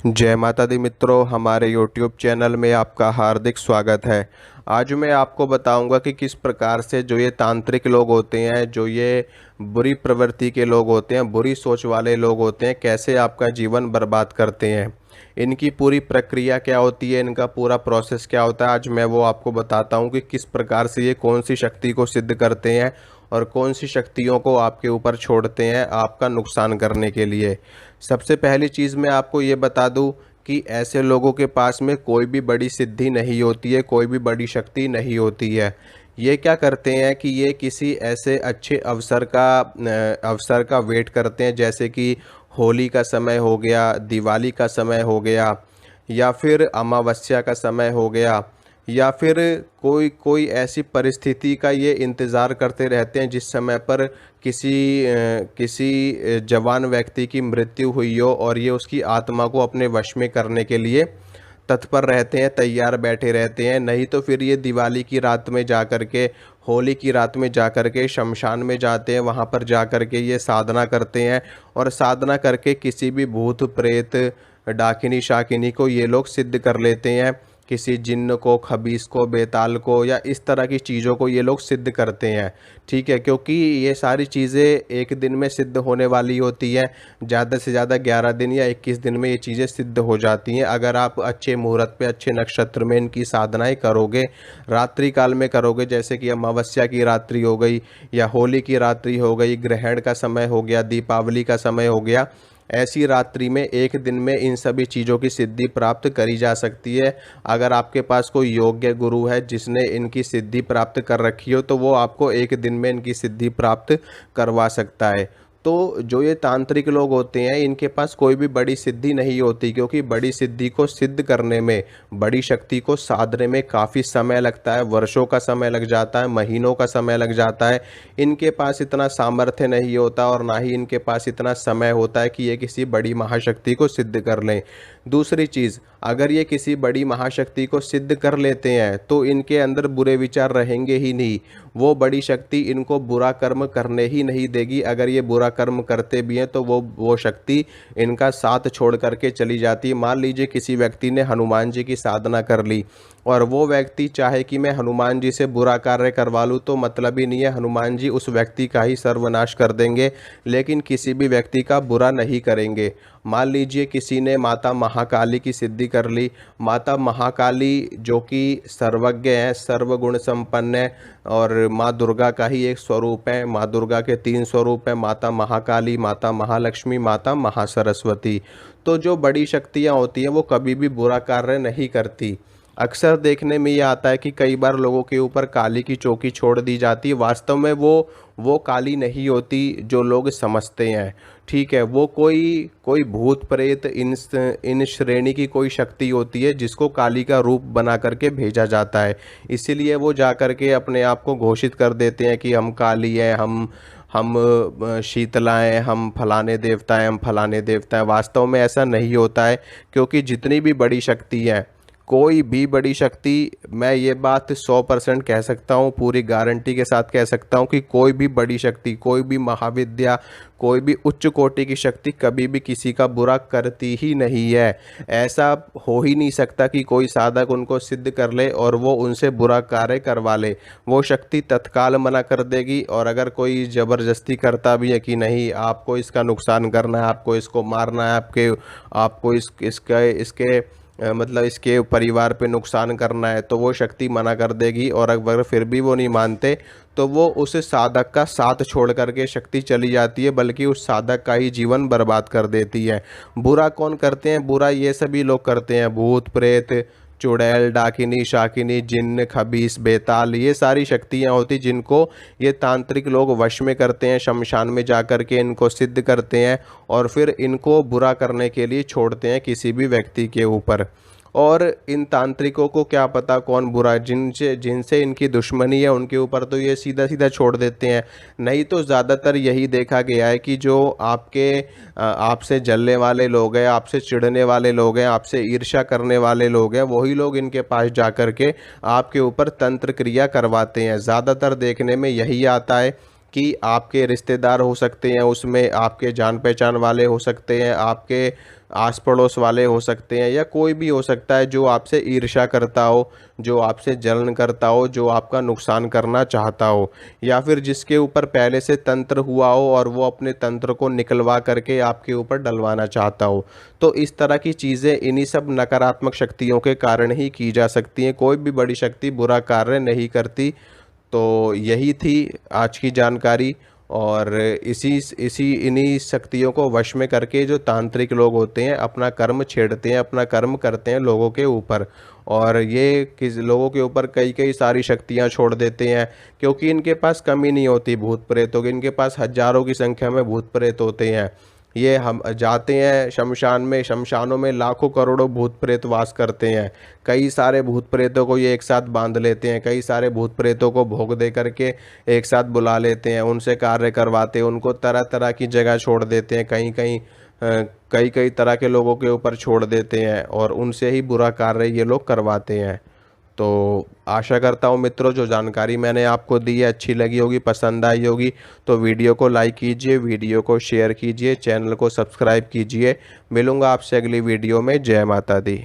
जय माता दी मित्रों, हमारे YouTube चैनल में आपका हार्दिक स्वागत है। आज मैं आपको बताऊंगा कि किस प्रकार से जो ये तांत्रिक लोग होते हैं, जो ये बुरी प्रवृत्ति के लोग होते हैं, बुरी सोच वाले लोग होते हैं, कैसे आपका जीवन बर्बाद करते हैं। इनकी पूरी प्रक्रिया क्या होती है, इनका पूरा प्रोसेस क्या होता है, आज मैं वो आपको बताता हूँ कि किस प्रकार से ये कौन सी शक्ति को सिद्ध करते हैं और कौन सी शक्तियों को आपके ऊपर छोड़ते हैं आपका नुकसान करने के लिए। सबसे पहली चीज़ मैं आपको ये बता दूं कि ऐसे लोगों के पास में कोई भी बड़ी सिद्धि नहीं होती है, कोई भी बड़ी शक्ति नहीं होती है। ये क्या करते हैं कि ये किसी ऐसे अच्छे अवसर का वेट करते हैं, जैसे कि होली का समय हो गया, दिवाली का समय हो गया, या फिर अमावस्या का समय हो गया, या फिर कोई कोई ऐसी परिस्थिति का ये इंतज़ार करते रहते हैं जिस समय पर किसी जवान व्यक्ति की मृत्यु हुई हो और ये उसकी आत्मा को अपने वश में करने के लिए तत्पर रहते हैं, तैयार बैठे रहते हैं। नहीं तो फिर ये दिवाली की रात में जा कर के, होली की रात में जा कर के शमशान में जाते हैं, वहाँ पर जा कर के ये साधना करते हैं और साधना करके किसी भी भूत प्रेत, डाकिनी शाकिनी को ये लोग सिद्ध कर लेते हैं। किसी जिन्न को, खबीस को, बेताल को, या इस तरह की चीज़ों को ये लोग सिद्ध करते हैं। ठीक है, क्योंकि ये सारी चीज़ें एक दिन में सिद्ध होने वाली होती हैं। ज़्यादा से ज़्यादा 11 दिन या 21 दिन में ये चीज़ें सिद्ध हो जाती हैं, अगर आप अच्छे मुहूर्त पे, अच्छे नक्षत्र में इनकी साधनाएं करोगे, रात्रि काल में करोगे, जैसे कि अमावस्या की रात्रि हो गई, या होली की रात्रि हो गई, ग्रहण का समय हो गया, दीपावली का समय हो गया। ऐसी रात्रि में एक दिन में इन सभी चीज़ों की सिद्धि प्राप्त करी जा सकती है। अगर आपके पास कोई योग्य गुरु है जिसने इनकी सिद्धि प्राप्त कर रखी हो, तो वो आपको एक दिन में इनकी सिद्धि प्राप्त करवा सकता है। तो जो ये तांत्रिक लोग होते हैं, इनके पास कोई भी बड़ी सिद्धि नहीं होती, क्योंकि बड़ी सिद्धि को सिद्ध करने में, बड़ी शक्ति को साधने में काफ़ी समय लगता है, वर्षों का समय लग जाता है, महीनों का समय लग जाता है। इनके पास इतना सामर्थ्य नहीं होता और ना ही इनके पास इतना समय होता है कि ये किसी बड़ी महाशक्ति को सिद्ध कर लें। दूसरी चीज़, अगर ये किसी बड़ी महाशक्ति को सिद्ध कर लेते हैं तो इनके अंदर बुरे विचार रहेंगे ही नहीं। वो बड़ी शक्ति इनको बुरा कर्म करने ही नहीं देगी। अगर ये बुरा कर्म करते भी हैं तो वो शक्ति इनका साथ छोड़ करके चली जाती है। मान लीजिए किसी व्यक्ति ने हनुमान जी की साधना कर ली और वो व्यक्ति चाहे कि मैं हनुमान जी से बुरा कार्य करवा लूँ, तो मतलब ही नहीं है, हनुमान जी उस व्यक्ति का ही सर्वनाश कर देंगे, लेकिन किसी भी व्यक्ति का बुरा नहीं करेंगे। मान लीजिए किसी ने माता महाकाली की सिद्धि कर ली। माता महाकाली जो कि सर्वज्ञ है, सर्वगुण संपन्न है और माँ दुर्गा का ही एक स्वरूप है। माँ दुर्गा के 3 स्वरूप हैं, माता महाकाली, माता महालक्ष्मी, माता महासरस्वती। तो जो बड़ी शक्तियाँ होती हैं वो कभी भी बुरा कार्य नहीं करती। अक्सर देखने में ये आता है कि कई बार लोगों के ऊपर काली की चौकी छोड़ दी जाती है। वास्तव में वो काली नहीं होती जो लोग समझते हैं। ठीक है, वो कोई कोई भूत प्रेत, इन श्रेणी की कोई शक्ति होती है जिसको काली का रूप बना करके भेजा जाता है। इसीलिए वो जा करके अपने आप को घोषित कर देते हैं कि हम काली हैं, हम शीतला हैं, हम फलाने देवता हैं, हम फलाने देवता हैं। वास्तव में ऐसा नहीं होता है, क्योंकि जितनी भी बड़ी शक्ति है, कोई भी बड़ी शक्ति, मैं ये बात 100% कह सकता हूँ, पूरी गारंटी के साथ कह सकता हूँ कि कोई भी बड़ी शक्ति, कोई भी महाविद्या, कोई भी उच्च कोटि की शक्ति कभी भी किसी का बुरा करती ही नहीं है। ऐसा हो ही नहीं सकता कि कोई साधक उनको सिद्ध कर ले और वो उनसे बुरा कार्य करवा ले। वो शक्ति तत्काल मना कर देगी। और अगर कोई ज़बरदस्ती करता भी है कि नहीं, आपको इसका नुकसान करना है, आपको इसको मारना है, आपको मतलब इसके परिवार पे नुकसान करना है, तो वो शक्ति मना कर देगी। और अगर फिर भी वो नहीं मानते तो वो उस साधक का साथ छोड़ करके शक्ति चली जाती है, बल्कि उस साधक का ही जीवन बर्बाद कर देती है। बुरा कौन करते हैं? बुरा ये सभी लोग करते हैं, भूत प्रेत, चुड़ैल, डाकिनी शाकिनी, जिन्न, खबीस, बेताल, ये सारी शक्तियाँ होती जिनको ये तांत्रिक लोग वश में करते हैं, शमशान में जा कर के इनको सिद्ध करते हैं और फिर इनको बुरा करने के लिए छोड़ते हैं किसी भी व्यक्ति के ऊपर। और इन तांत्रिकों को क्या पता कौन बुरा, जिनसे जिनसे इनकी दुश्मनी है उनके ऊपर तो ये सीधा सीधा छोड़ देते हैं। नहीं तो ज़्यादातर यही देखा गया है कि जो आपसे जलने वाले लोग हैं, आपसे चिढ़ने वाले लोग हैं, आपसे ईर्ष्या करने वाले लोग हैं, वही लोग इनके पास जा कर के आपके ऊपर तंत्र क्रिया करवाते हैं। ज़्यादातर देखने में यही आता है कि आपके रिश्तेदार हो सकते हैं, उसमें आपके जान पहचान वाले हो सकते हैं, आपके आस पड़ोस वाले हो सकते हैं या कोई भी हो सकता है जो आपसे ईर्ष्या करता हो, जो आपसे जलन करता हो, जो आपका नुकसान करना चाहता हो, या फिर जिसके ऊपर पहले से तंत्र हुआ हो और वो अपने तंत्र को निकलवा करके आपके ऊपर डलवाना चाहता हो। तो इस तरह की चीज़ें इन्हीं सब नकारात्मक शक्तियों के कारण ही की जा सकती हैं। कोई भी बड़ी शक्ति बुरा कार्य नहीं करती। तो यही थी आज की जानकारी। और इसी इसी इन्हीं शक्तियों को वश में करके जो तांत्रिक लोग होते हैं अपना कर्म छेड़ते हैं, अपना कर्म करते हैं लोगों के ऊपर। और ये किस लोगों के ऊपर कई कई सारी शक्तियां छोड़ देते हैं, क्योंकि इनके पास कमी नहीं होती भूत प्रेतों की। इनके पास हजारों की संख्या में भूत प्रेत होते हैं। ये हम जाते हैं शमशान में, शमशानों में लाखों करोड़ों भूत प्रेत वास करते हैं। कई सारे भूत प्रेतों को ये एक साथ बांध लेते हैं, कई सारे भूत प्रेतों को भोग दे करके एक साथ बुला लेते हैं, उनसे कार्य करवाते हैं, उनको तरह तरह की जगह छोड़ देते हैं, कहीं कहीं कई कई तरह के लोगों के ऊपर छोड़ देते हैं और उनसे ही बुरा कार्य ये लोग करवाते हैं। तो आशा करता हूँ मित्रों जो जानकारी मैंने आपको दी है अच्छी लगी होगी, पसंद आई होगी। तो वीडियो को लाइक कीजिए, वीडियो को शेयर कीजिए, चैनल को सब्सक्राइब कीजिए। मिलूँगा आपसे अगली वीडियो में। जय माता दी।